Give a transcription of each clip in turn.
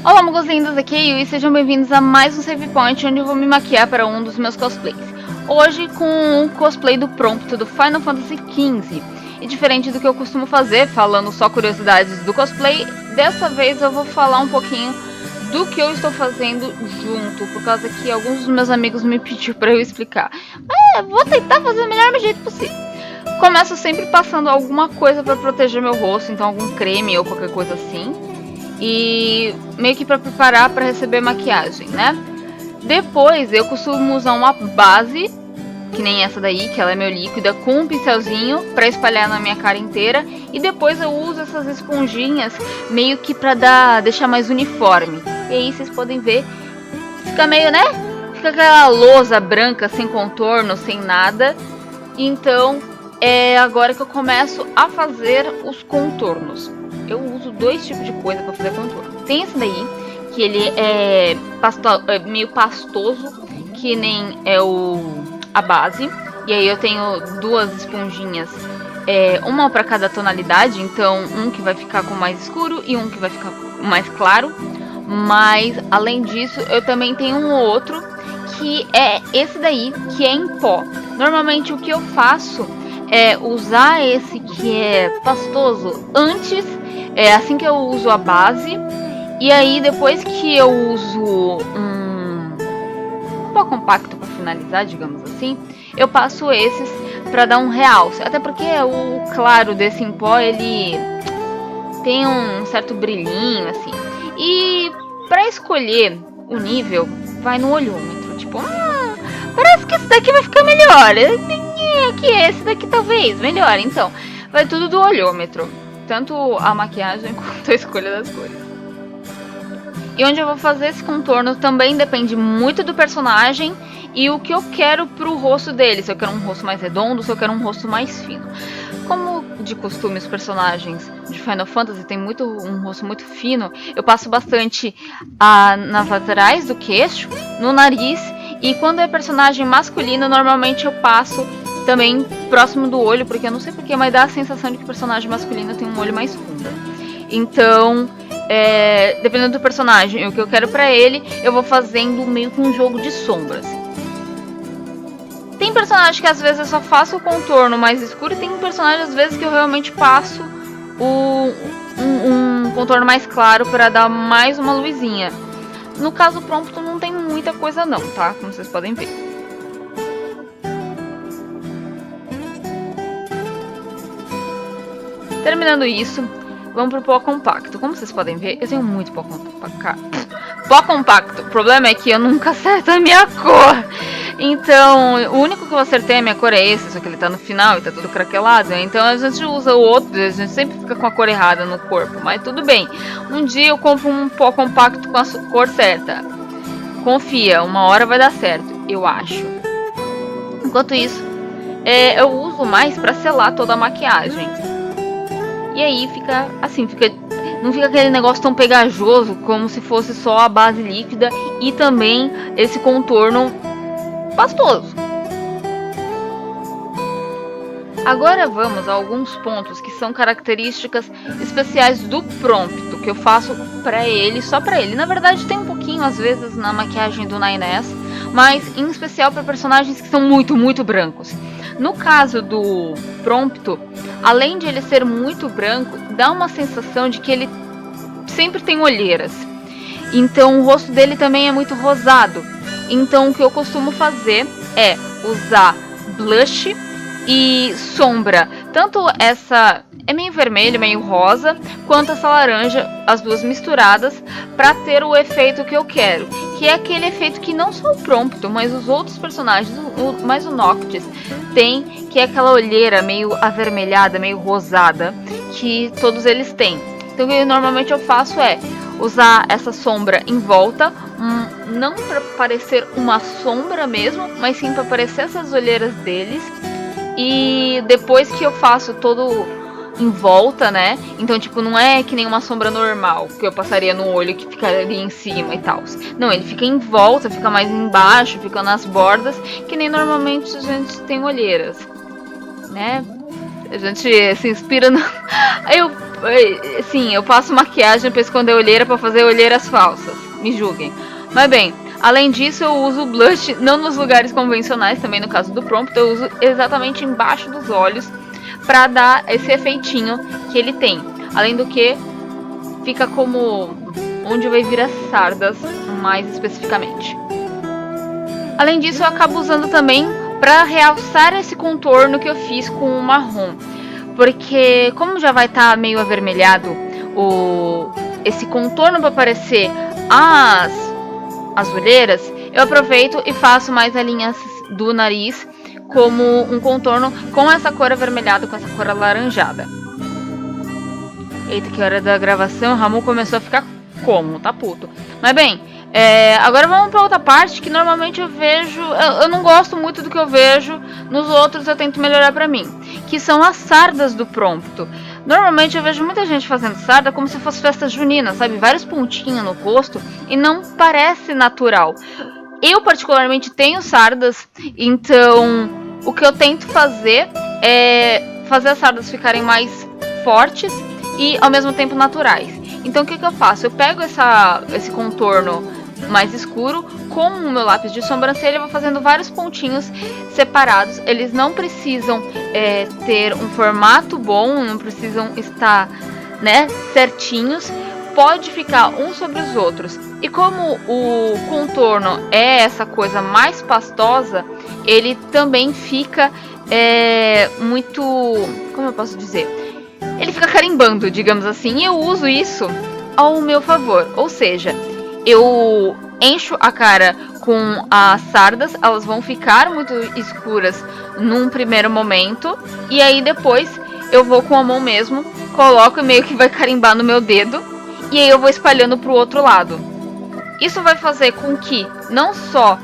Olá, amigos lindos, aqui é a Yu e sejam bem-vindos a mais um Save Point, onde eu vou me maquiar para um dos meus cosplays. Hoje com o cosplay do Prompto do Final Fantasy XV. E diferente do que eu costumo fazer, falando só curiosidades do cosplay, dessa vez eu vou falar um pouquinho do que eu estou fazendo junto, por causa que alguns dos meus amigos me pediram para eu explicar. Mas vou tentar fazer o melhor jeito possível. Começo sempre passando alguma coisa para proteger meu rosto, então algum creme ou qualquer coisa assim. E meio que para preparar para receber maquiagem, né? Depois eu costumo usar uma base, que nem essa daí, que ela é meu líquida, com um pincelzinho para espalhar na minha cara inteira. E depois eu uso essas esponjinhas meio que para deixar mais uniforme. E aí vocês podem ver, fica meio, né? Fica aquela lousa branca, sem contorno, sem nada. Então é agora que eu começo a fazer os contornos. Eu uso dois tipos de coisa para fazer contorno. Tem esse daí, que ele é meio pastoso, que nem é a base. E aí eu tenho duas esponjinhas, uma para cada tonalidade. Então um que vai ficar com mais escuro e um que vai ficar mais claro. Mas além disso eu também tenho um outro, que é esse daí, que é em pó. Normalmente o que eu faço é usar esse que é pastoso antes, assim que eu uso a base. E aí depois que eu uso um pó compacto para finalizar, digamos assim, eu passo esses para dar um realce. Até porque o claro desse em pó, ele tem um certo brilhinho assim. E para escolher o nível, vai no olhômetro. Tipo, parece que esse daqui vai ficar melhor. Que esse daqui talvez melhor. Então, vai tudo do olhômetro. Tanto a maquiagem quanto a escolha das cores. E onde eu vou fazer esse contorno também depende muito do personagem e o que eu quero pro rosto dele. Se eu quero um rosto mais redondo, se eu quero um rosto mais fino. Como de costume os personagens de Final Fantasy tem um rosto muito fino, eu passo bastante nas laterais do queixo, no nariz. E quando é personagem masculino, normalmente eu passo também próximo do olho, porque eu não sei porquê, mas dá a sensação de que o personagem masculino tem um olho mais fundo. Então, dependendo do personagem, o que eu quero pra ele, eu vou fazendo meio que um jogo de sombras. Tem personagem que às vezes eu só faço o contorno mais escuro, e tem personagem às vezes que eu realmente passo um contorno mais claro para dar mais uma luzinha. No caso Prompto não tem muita coisa não, tá? Como vocês podem ver. Terminando isso, vamos pro pó compacto. Como vocês podem ver, eu tenho muito pó compacto. Pó compacto. O problema é que eu nunca acerto a minha cor. Então, o único que eu acertei a minha cor é esse, só que ele tá no final e tá tudo craquelado. Então a gente usa o outro, a gente sempre fica com a cor errada no corpo. Mas tudo bem. Um dia eu compro um pó compacto com a cor certa. Confia, uma hora vai dar certo, eu acho. Enquanto isso, eu uso mais pra selar toda a maquiagem. E aí fica assim, não fica aquele negócio tão pegajoso como se fosse só a base líquida e também esse contorno pastoso. Agora vamos a alguns pontos que são características especiais do Prompto, que eu faço pra ele, só pra ele. Na verdade tem um pouquinho às vezes na maquiagem do 9S, mas em especial para personagens que são muito, muito brancos. No caso do Prompto, além de ele ser muito branco, dá uma sensação de que ele sempre tem olheiras. Então o rosto dele também é muito rosado. Então o que eu costumo fazer é usar blush e sombra. Tanto essa é meio vermelho, meio rosa, quanto essa laranja, as duas misturadas, para ter o efeito que eu quero. Que é aquele efeito que não só o Prompto, mas os outros personagens, mais o Noctis, tem, que é aquela olheira meio avermelhada, meio rosada, que todos eles têm. Então o que normalmente eu faço é usar essa sombra em volta, não para parecer uma sombra mesmo, mas sim para parecer essas olheiras deles. E depois que eu faço todo em volta, né? Então, tipo, não é que nem uma sombra normal, que eu passaria no olho que ficaria em cima e tal. Não, ele fica em volta, fica mais embaixo, fica nas bordas, que nem normalmente a gente tem olheiras, né? A gente se inspira no... Eu Sim, eu passo maquiagem pra esconder olheira pra fazer olheiras falsas. Me julguem. Mas bem, além disso eu uso blush não nos lugares convencionais, também no caso do prompt, eu uso exatamente embaixo dos olhos pra dar esse efeitinho que ele tem. Além do que, fica como onde vai vir as sardas, mais especificamente. Além disso, eu acabo usando também para realçar esse contorno que eu fiz com o marrom. Porque como já vai estar meio avermelhado esse contorno para aparecer as olheiras, eu aproveito e faço mais a linha do nariz como um contorno com essa cor avermelhada, com essa cor alaranjada. Eita, que hora da gravação, o Ramon começou a ficar como? Tá puto. Mas bem, agora vamos pra outra parte que normalmente eu vejo... Eu não gosto muito do que eu vejo, nos outros eu tento melhorar pra mim. Que são as sardas do Prompto. Normalmente eu vejo muita gente fazendo sarda como se fosse festa junina, sabe? Vários pontinhos no rosto e não parece natural. Eu particularmente tenho sardas, então o que eu tento fazer é fazer as sardas ficarem mais fortes e ao mesmo tempo naturais. Então o que eu faço? Eu pego esse contorno mais escuro com o meu lápis de sobrancelha, vou fazendo vários pontinhos separados. Eles não precisam ter um formato bom, não precisam estar, né, certinhos. Pode ficar uns sobre os outros. E como o contorno é essa coisa mais pastosa, ele também fica muito... Como eu posso dizer? Ele fica carimbando, digamos assim, e eu uso isso ao meu favor. Ou seja, eu encho a cara com as sardas, elas vão ficar muito escuras num primeiro momento, e aí depois eu vou com a mão mesmo, coloco e meio que vai carimbar no meu dedo, e aí eu vou espalhando pro outro lado. Isso vai fazer com que não só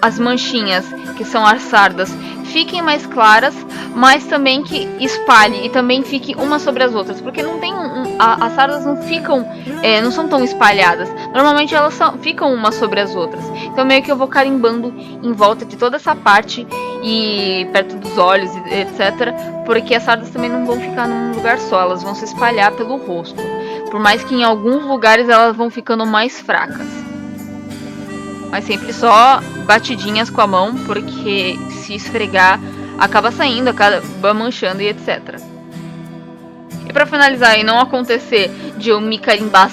as manchinhas, que são as sardas, fiquem mais claras, mas também que espalhe e também fique uma sobre as outras, porque não tem as sardas não ficam, não são tão espalhadas. Normalmente elas ficam uma sobre as outras. Então meio que eu vou carimbando em volta de toda essa parte e perto dos olhos, etc. Porque as sardas também não vão ficar num lugar só, elas vão se espalhar pelo rosto. Por mais que em alguns lugares elas vão ficando mais fracas. Mas sempre só batidinhas com a mão, porque se esfregar acaba saindo, acaba manchando e etc. E para finalizar e não acontecer de eu me carimbar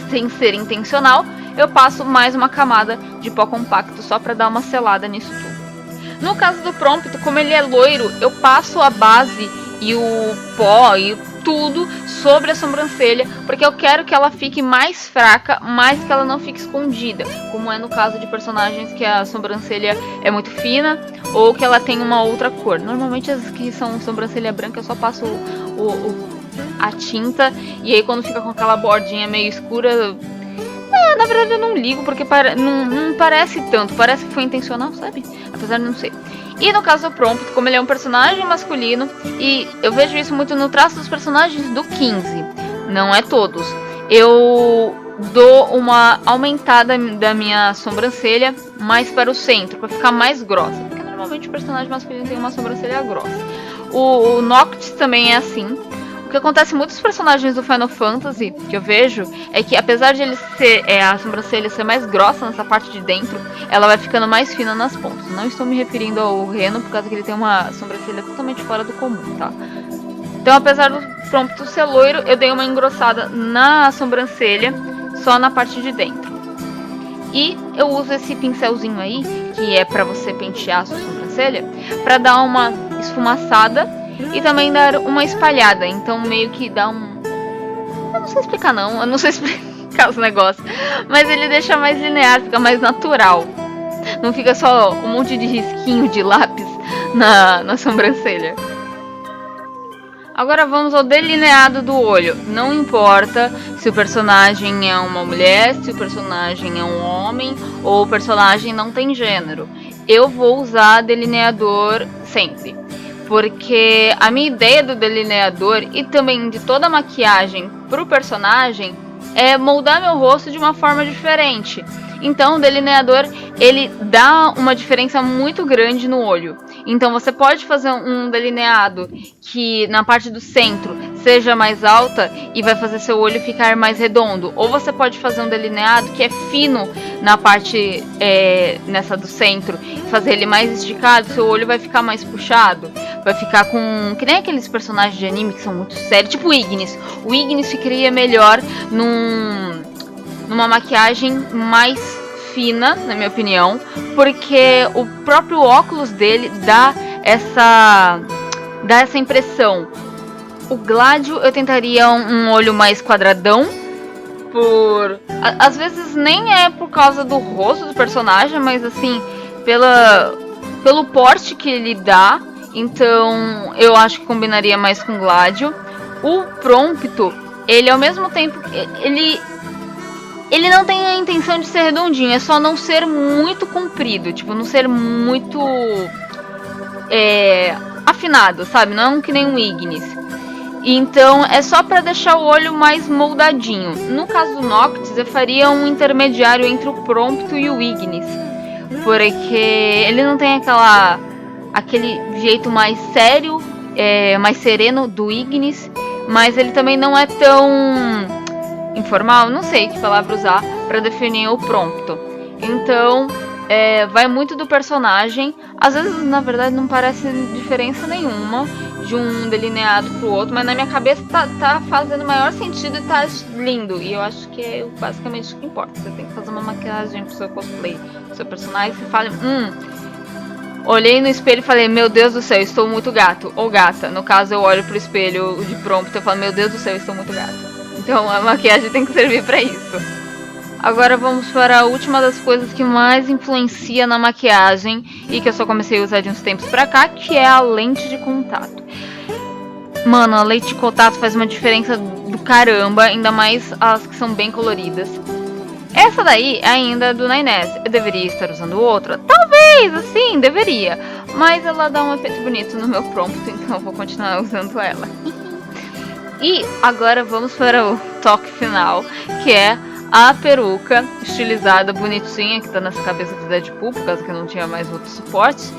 sem ser intencional, eu passo mais uma camada de pó compacto só para dar uma selada nisso tudo. No caso do Prompto, como ele é loiro, eu passo a base e o pó e tudo sobre a sobrancelha, porque eu quero que ela fique mais fraca, mas que ela não fique escondida, como é no caso de personagens que a sobrancelha é muito fina ou que ela tem uma outra cor. Normalmente as que são sobrancelha branca eu só passo a tinta, e aí quando fica com aquela bordinha meio escura, na verdade eu não ligo, porque não parece tanto, parece que foi intencional, sabe? Apesar de não ser. E no caso do Prompto, como ele é um personagem masculino, e eu vejo isso muito no traço dos personagens do 15, não é todos, eu dou uma aumentada da minha sobrancelha mais para o centro, para ficar mais grossa, porque normalmente o personagem masculino tem uma sobrancelha grossa. O Noctis também é assim. O que acontece em muitos personagens do Final Fantasy que eu vejo é que, apesar de ele ser a sobrancelha ser mais grossa nessa parte de dentro, ela vai ficando mais fina nas pontas. Não estou me referindo ao Reno, por causa que ele tem uma sobrancelha totalmente fora do comum, tá? Então, apesar do Prompto ser loiro, eu dei uma engrossada na sobrancelha, só na parte de dentro. E eu uso esse pincelzinho aí, que é pra você pentear a sua sobrancelha, pra dar uma esfumaçada e também dar uma espalhada. Então meio que dá um... Eu não sei explicar não, eu não sei explicar os negócios, mas ele deixa mais linear, fica mais natural. Não fica só um monte de risquinho de lápis na sobrancelha. Agora vamos ao delineado do olho. Não importa se o personagem é uma mulher, se o personagem é um homem ou o personagem não tem gênero. Eu vou usar delineador sempre. Porque a minha ideia do delineador e também de toda a maquiagem pro personagem é moldar meu rosto de uma forma diferente. Então o delineador, ele dá uma diferença muito grande no olho. Então você pode fazer um delineado que na parte do centro seja mais alta e vai fazer seu olho ficar mais redondo. Ou você pode fazer um delineado que é fino na parte nessa do centro, fazer ele mais esticado, seu olho vai ficar mais puxado. Vai ficar com... que nem aqueles personagens de anime que são muito sérios, tipo o Ignis. O Ignis ficaria melhor numa maquiagem mais fina, na minha opinião, porque o próprio óculos dele dá essa impressão. O Gladio eu tentaria um olho mais quadradão, às vezes nem é por causa do rosto do personagem, mas assim, pelo porte que ele dá. Então eu acho que combinaria mais com Gladio. O Prompto, ele ao mesmo tempo, ele não tem a intenção de ser redondinho, é só não ser muito comprido, tipo, não ser muito afinado, sabe? Não que nem um Ignis. Então é só pra deixar o olho mais moldadinho. No caso do Noctis, eu faria um intermediário entre o Prompto e o Ignis, porque ele não tem aquele jeito mais sério, mais sereno do Ignis, mas ele também não é tão informal, não sei que palavra usar para definir o Prompto. Então vai muito do personagem. Às vezes na verdade não parece diferença nenhuma de um delineado pro outro, mas na minha cabeça tá fazendo maior sentido e tá lindo. E eu acho que é basicamente o que importa. Você tem que fazer uma maquiagem pro seu cosplay, pro seu personagem, você fala, olhei no espelho e falei, meu Deus do céu, estou muito gato ou gata. No caso, eu olho pro espelho de Prompto e falo, meu Deus do céu, estou muito gato. Então a maquiagem tem que servir pra isso. Agora vamos para a última das coisas que mais influencia na maquiagem e que eu só comecei a usar de uns tempos pra cá, que é a lente de contato. Mano, a lente de contato faz uma diferença do caramba, ainda mais as que são bem coloridas. Essa daí ainda é do Nainés. Eu deveria estar usando outra? Talvez, assim, deveria. Mas ela dá um efeito bonito no meu Prompto, então eu vou continuar usando ela. E agora vamos para o toque final, que é a peruca estilizada bonitinha que tá nessa cabeça de Deadpool, por causa que eu não tinha mais outros suportes.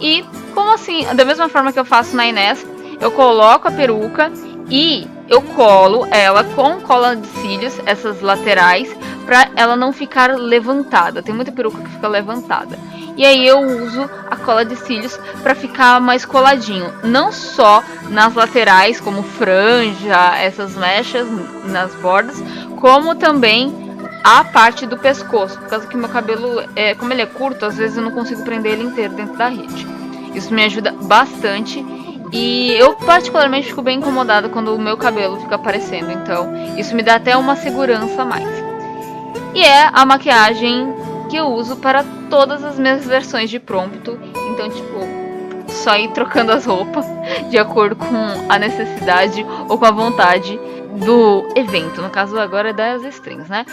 E como assim, da mesma forma que eu faço na Inés, eu coloco a peruca e eu colo ela com cola de cílios, essas laterais, pra ela não ficar levantada. Tem muita peruca que fica levantada. E aí eu uso a cola de cílios para ficar mais coladinho. Não só nas laterais, como franja, essas mechas nas bordas, como também a parte do pescoço. Por causa que meu cabelo, como ele é curto, às vezes eu não consigo prender ele inteiro dentro da rede. Isso me ajuda bastante. E eu particularmente fico bem incomodada quando o meu cabelo fica aparecendo. Então isso me dá até uma segurança a mais. E é a maquiagem que eu uso para todas as minhas versões de Prompto. Então, tipo, só ir trocando as roupas de acordo com a necessidade ou com a vontade do evento. No caso agora é das strings, né?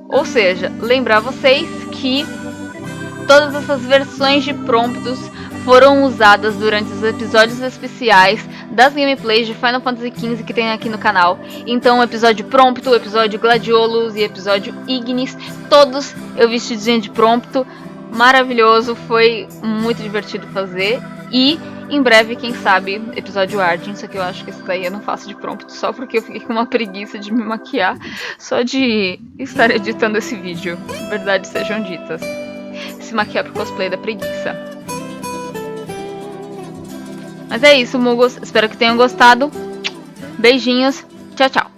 Ou seja, lembrar vocês que todas essas versões de Promptos foram usadas durante os episódios especiais das gameplays de Final Fantasy XV que tem aqui no canal. Então o episódio Prompto, o episódio Gladiolus e o episódio Ignis, todos eu vestidinha de Prompto. Maravilhoso, foi muito divertido fazer. E em breve, quem sabe, episódio Argent. Só que eu acho que isso daí eu não faço de Prompto, só porque eu fiquei com uma preguiça de me maquiar só de estar editando esse vídeo. Verdades sejam ditas. Se maquiar pro cosplay da preguiça. Mas é isso, Mugos. Espero que tenham gostado. Beijinhos. Tchau, tchau.